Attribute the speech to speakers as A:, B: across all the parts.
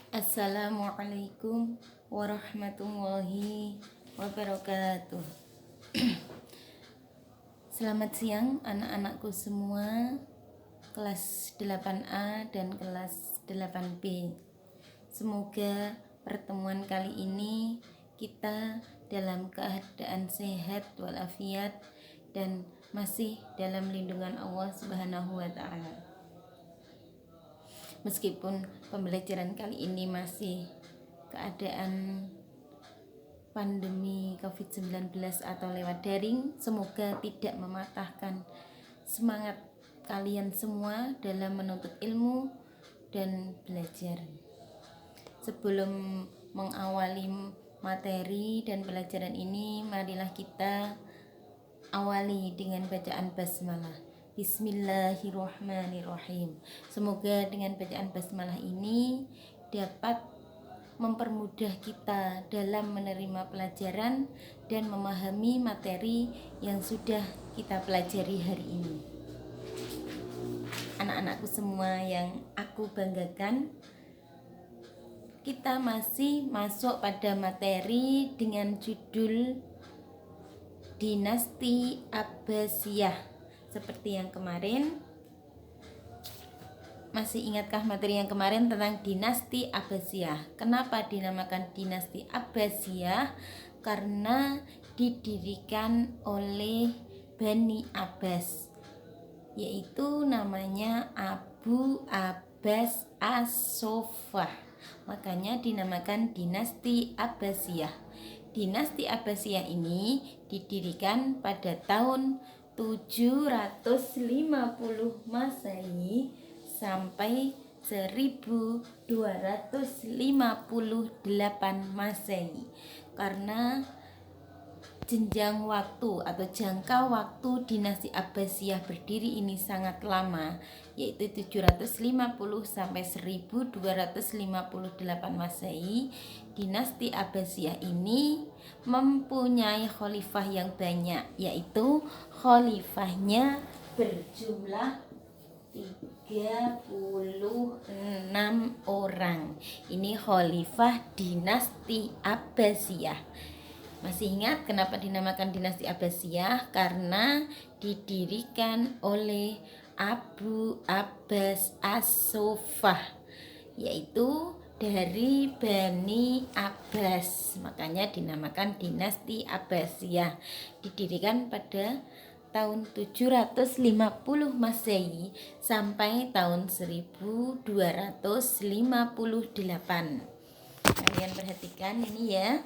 A: Assalamualaikum warahmatullahi wabarakatuh. Selamat siang anak-anakku semua, kelas 8A dan kelas 8B. Semoga pertemuan kali ini kita dalam keadaan sehat walafiat dan masih dalam lindungan Allah Subhanahu wa taala. Meskipun pembelajaran kali ini masih keadaan pandemi COVID-19 atau lewat daring, semoga tidak mematahkan semangat kalian semua dalam menuntut ilmu dan belajar. Sebelum mengawali materi dan pelajaran ini, marilah kita awali dengan bacaan basmalah. Bismillahirrahmanirrahim. Semoga dengan bacaan basmalah ini dapat mempermudah kita dalam menerima pelajaran dan memahami materi yang sudah kita pelajari hari ini. Anak-anakku semua yang aku banggakan, kita masih masuk pada materi dengan judul Dinasti Abbasiyah. Seperti yang kemarin, masih ingatkah materi yang kemarin tentang dinasti Abbasiyah? Kenapa dinamakan dinasti Abbasiyah? Karena didirikan oleh Bani Abbas, yaitu namanya Abu Abbas As-Soffah. Makanya dinamakan dinasti Abbasiyah. Dinasti Abbasiyah ini didirikan pada tahun 750 Masehi sampai 1258 Masehi. Karena jenjang waktu atau jangka waktu dinasti Abbasiyah berdiri ini sangat lama, yaitu 750 sampai 1258 Masehi. Dinasti Abbasiyah ini mempunyai khalifah yang banyak, yaitu khalifahnya berjumlah 36 orang. Ini khalifah dinasti Abbasiyah. Masih ingat kenapa dinamakan dinasti Abbasiyah? Karena didirikan oleh Abu Abbas As-Soffah, yaitu dari Bani Abbas. Makanya dinamakan dinasti Abbasiyah. Didirikan pada tahun 750 Masehi sampai tahun 1258. Kalian perhatikan ini ya,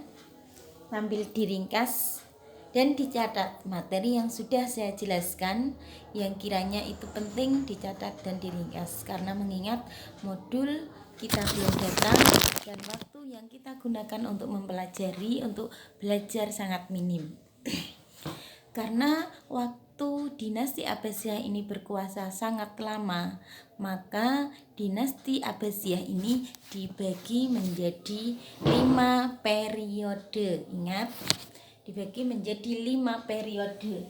A: sambil diringkas dan dicatat materi yang sudah saya jelaskan, yang kiranya itu penting dicatat dan diringkas, karena mengingat modul kita belum datang dan waktu yang kita gunakan untuk mempelajari, untuk belajar sangat minim. Karena waktu dinasti Abbasiyah ini berkuasa sangat lama, maka dinasti Abbasiyah ini dibagi menjadi 5 periode. Ingat, dibagi menjadi 5 periode.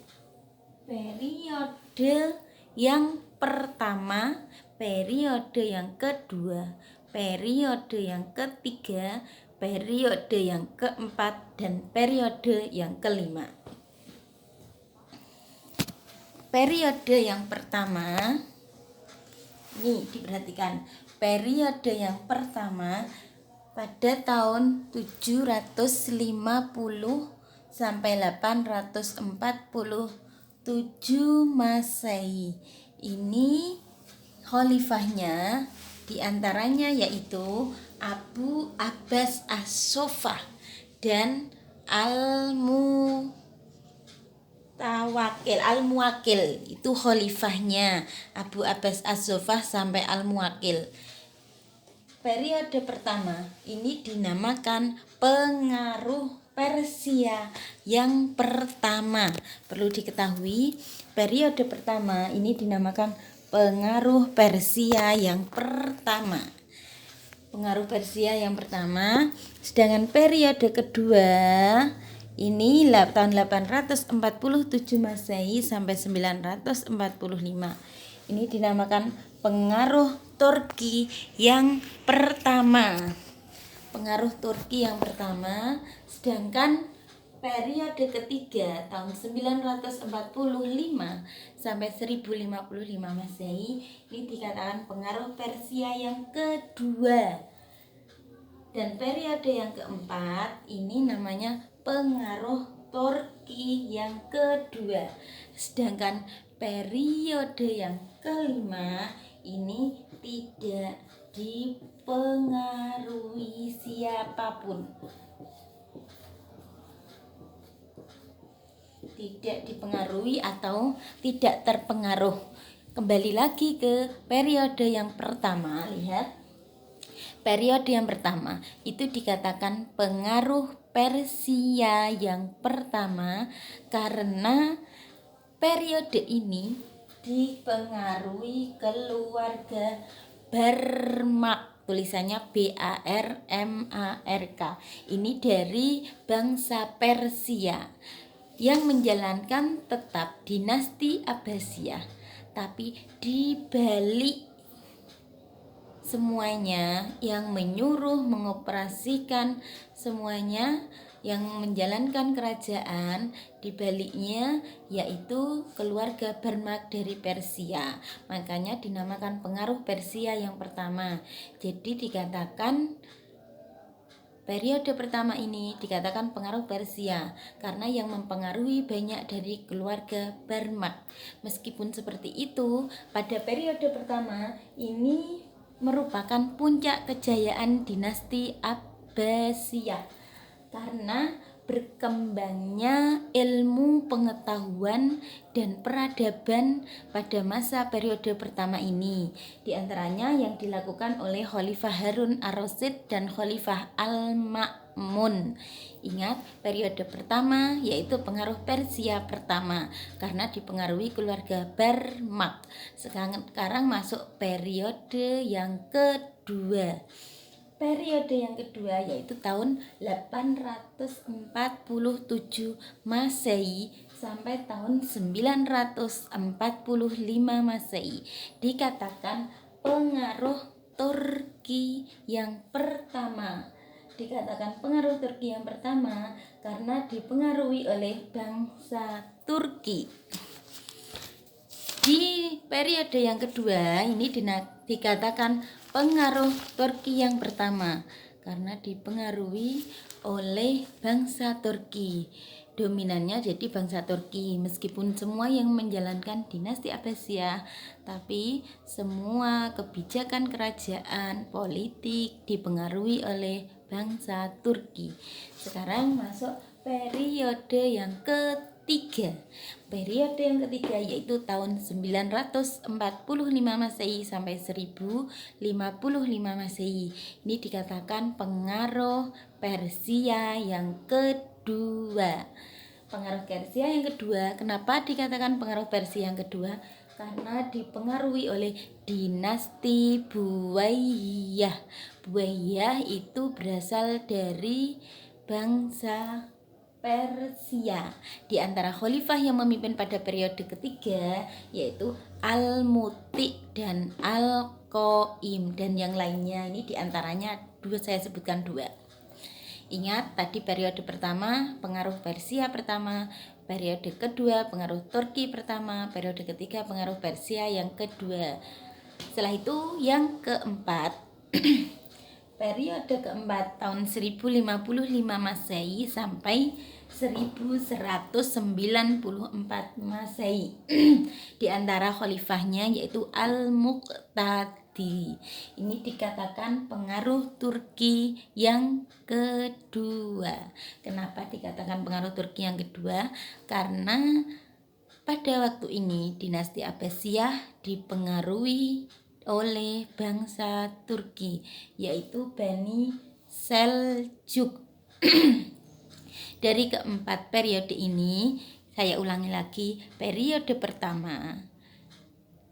A: Periode yang pertama, periode yang kedua, periode yang ketiga, periode yang keempat, dan periode yang kelima. Periode yang pertama, nih diperhatikan, periode yang pertama pada tahun 750 sampai 847 Masehi. Ini khalifahnya diantaranya yaitu Abu Abbas As-Soffah dan Al-Muwakil, itu khalifahnya Abu Abbas As-Soffah sampai Al-Muwakil. Periode pertama ini dinamakan pengaruh Persia yang pertama. Perlu diketahui, periode pertama ini dinamakan pengaruh Persia yang pertama. Pengaruh Persia yang pertama. Sedangkan periode kedua ini tahun 847 Masehi sampai 945. Ini dinamakan pengaruh Turki yang pertama. Pengaruh Turki yang pertama, sedangkan periode ketiga tahun 945 sampai 1055 Masehi ini dikatakan pengaruh Persia yang kedua. Dan periode yang keempat ini namanya pengaruh Turki yang kedua. Sedangkan periode yang kelima ini tidak dipengaruhi siapapun. Tidak dipengaruhi atau tidak terpengaruh. Kembali lagi ke periode yang pertama, lihat. Periode yang pertama itu dikatakan pengaruh Persia yang pertama karena periode ini dipengaruhi keluarga Barmak, tulisannya Barmark. Ini dari bangsa Persia yang menjalankan tetap dinasti Abbasiyah, tapi dibalik semuanya yang menyuruh, mengoperasikan semuanya yang menjalankan kerajaan dibaliknya yaitu keluarga Barmak dari Persia. Makanya dinamakan pengaruh Persia yang pertama. Jadi dikatakan periode pertama ini dikatakan pengaruh Persia karena yang mempengaruhi banyak dari keluarga Barmak. Meskipun seperti itu, pada periode pertama ini merupakan puncak kejayaan dinasti Abbasiyah karena berkembangnya ilmu pengetahuan dan peradaban pada masa periode pertama ini, di antaranya yang dilakukan oleh Khalifah Harun ar-Rasyid dan Khalifah Al-Ma'mun. Ingat, periode pertama yaitu pengaruh Persia pertama karena dipengaruhi keluarga Barmak. Sekarang masuk periode yang kedua. Periode yang kedua yaitu tahun 847 Masehi sampai tahun 945 Masehi. Dikatakan pengaruh Turki yang pertama. Dikatakan pengaruh Turki yang pertama karena dipengaruhi oleh bangsa Turki. Di periode yang kedua ini dikatakan pengaruh Turki yang pertama karena dipengaruhi oleh bangsa Turki. Dominannya jadi bangsa Turki, meskipun semua yang menjalankan dinasti Abbasiyah, tapi semua kebijakan kerajaan politik dipengaruhi oleh bangsa Turki. Sekarang masuk periode yang ketiga. Periode yang ketiga yaitu tahun 945 Masehi sampai 1055 Masehi. Ini dikatakan pengaruh Persia yang kedua. Pengaruh Persia yang kedua, kenapa dikatakan pengaruh Persia yang kedua? Karena dipengaruhi oleh dinasti Buwayyah. Buwayyah itu berasal dari bangsa Persia. Di antara khalifah yang memimpin pada periode ketiga yaitu Al-Muti dan Al-Qaim, dan yang lainnya ini diantaranya saya sebutkan dua. Ingat tadi periode pertama pengaruh Persia pertama, periode kedua pengaruh Turki pertama, periode ketiga pengaruh Persia yang kedua. Setelah itu yang keempat periode keempat tahun 1055 Masehi sampai 1194 Masehi. Di antara khalifahnya yaitu Al-Muqtadi. Ini dikatakan pengaruh Turki yang kedua. Kenapa dikatakan pengaruh Turki yang kedua? Karena pada waktu ini dinasti Abbasiyah dipengaruhi oleh bangsa Turki yaitu Bani Seljuk. Dari keempat periode ini, saya ulangi lagi, periode pertama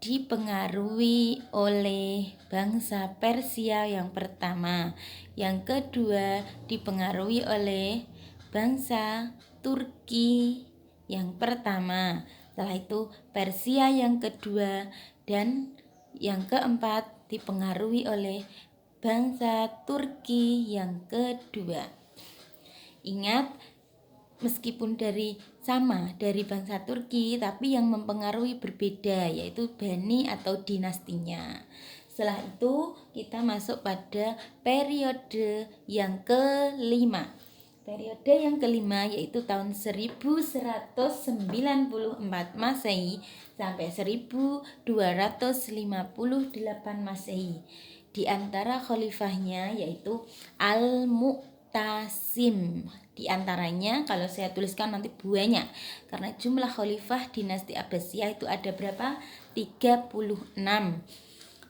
A: dipengaruhi oleh bangsa Persia yang pertama, yang kedua dipengaruhi oleh bangsa Turki yang pertama, setelah itu Persia yang kedua Dan yang keempat dipengaruhi oleh bangsa Turki yang kedua. Ingat, meskipun dari bangsa Turki, tapi yang mempengaruhi berbeda, yaitu bani atau dinastinya. Setelah itu kita masuk pada periode yang kelima. Periode yang kelima yaitu tahun 1194 Masehi sampai 1258 Masehi. Di antara khalifahnya yaitu Al-Mu'tasim. Di antaranya kalau saya tuliskan nanti banyak, karena jumlah khalifah dinasti Abbasiyah itu ada berapa? 36.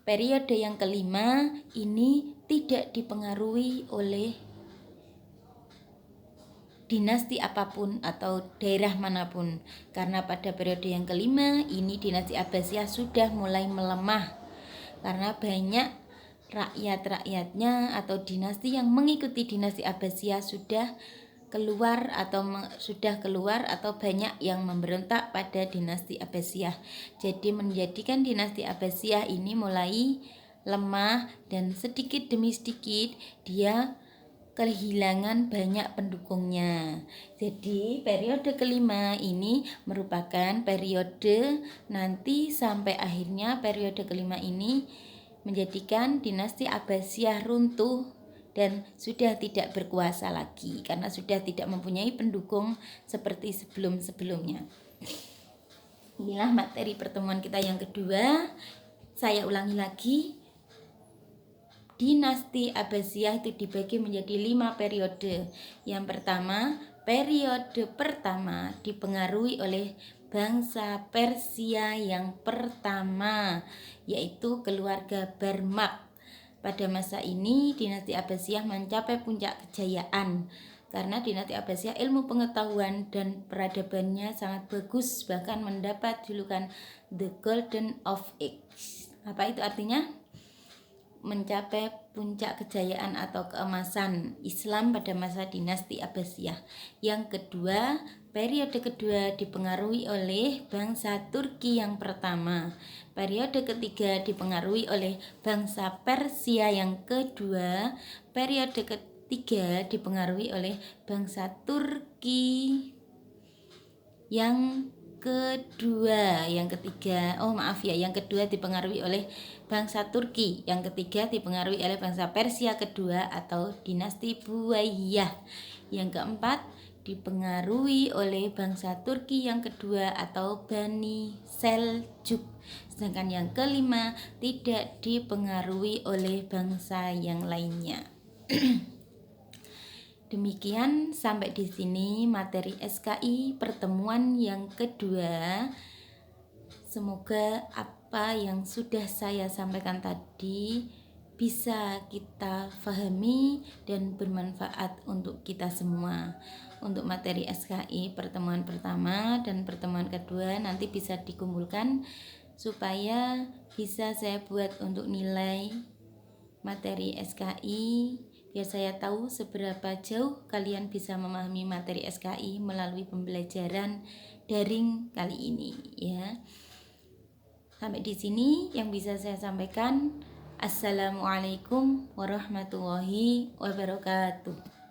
A: Periode yang kelima ini tidak dipengaruhi oleh dinasti apapun atau daerah manapun, karena pada periode yang kelima ini dinasti Abbasiyah sudah mulai melemah karena banyak rakyat-rakyatnya atau dinasti yang mengikuti dinasti Abbasiyah sudah keluar atau banyak yang memberontak pada dinasti Abbasiyah. Jadi menjadikan dinasti Abbasiyah ini mulai lemah dan sedikit demi sedikit dia kehilangan banyak pendukungnya. Jadi periode kelima ini merupakan periode nanti sampai akhirnya periode kelima ini menjadikan dinasti Abbasiyah runtuh dan sudah tidak berkuasa lagi karena sudah tidak mempunyai pendukung seperti sebelum-sebelumnya. Inilah materi pertemuan kita yang kedua. Saya ulangi lagi, dinasti Abbasiyah itu dibagi menjadi 5 periode. Yang pertama, periode pertama dipengaruhi oleh bangsa Persia yang pertama, yaitu keluarga Barmak. Pada masa ini dinasti Abbasiyah mencapai puncak kejayaan karena dinasti Abbasiyah ilmu pengetahuan dan peradabannya sangat bagus, bahkan mendapat julukan The Golden of Age. Apa itu artinya? Mencapai puncak kejayaan atau keemasan Islam pada masa dinasti Abbasiyah. Yang kedua, periode kedua dipengaruhi oleh bangsa Turki yang pertama. Periode ketiga dipengaruhi oleh bangsa Persia yang kedua. Periode ketiga dipengaruhi oleh bangsa Turki yang kedua. Yang kedua dipengaruhi oleh bangsa Turki, yang ketiga dipengaruhi oleh bangsa Persia kedua atau dinasti Buwayyah. Yang keempat dipengaruhi oleh bangsa Turki yang kedua atau Bani Seljuk. Sedangkan yang kelima tidak dipengaruhi oleh bangsa yang lainnya. Demikian sampai di sini materi SKI pertemuan yang kedua. Semoga apa yang sudah saya sampaikan tadi bisa kita pahami dan bermanfaat untuk kita semua. Untuk materi SKI pertemuan pertama dan pertemuan kedua nanti bisa dikumpulkan supaya bisa saya buat untuk nilai materi SKI, biar saya tahu seberapa jauh kalian bisa memahami materi SKI melalui pembelajaran daring kali ini ya. Sampai di sini yang bisa saya sampaikan. Assalamualaikum warahmatullahi wabarakatuh.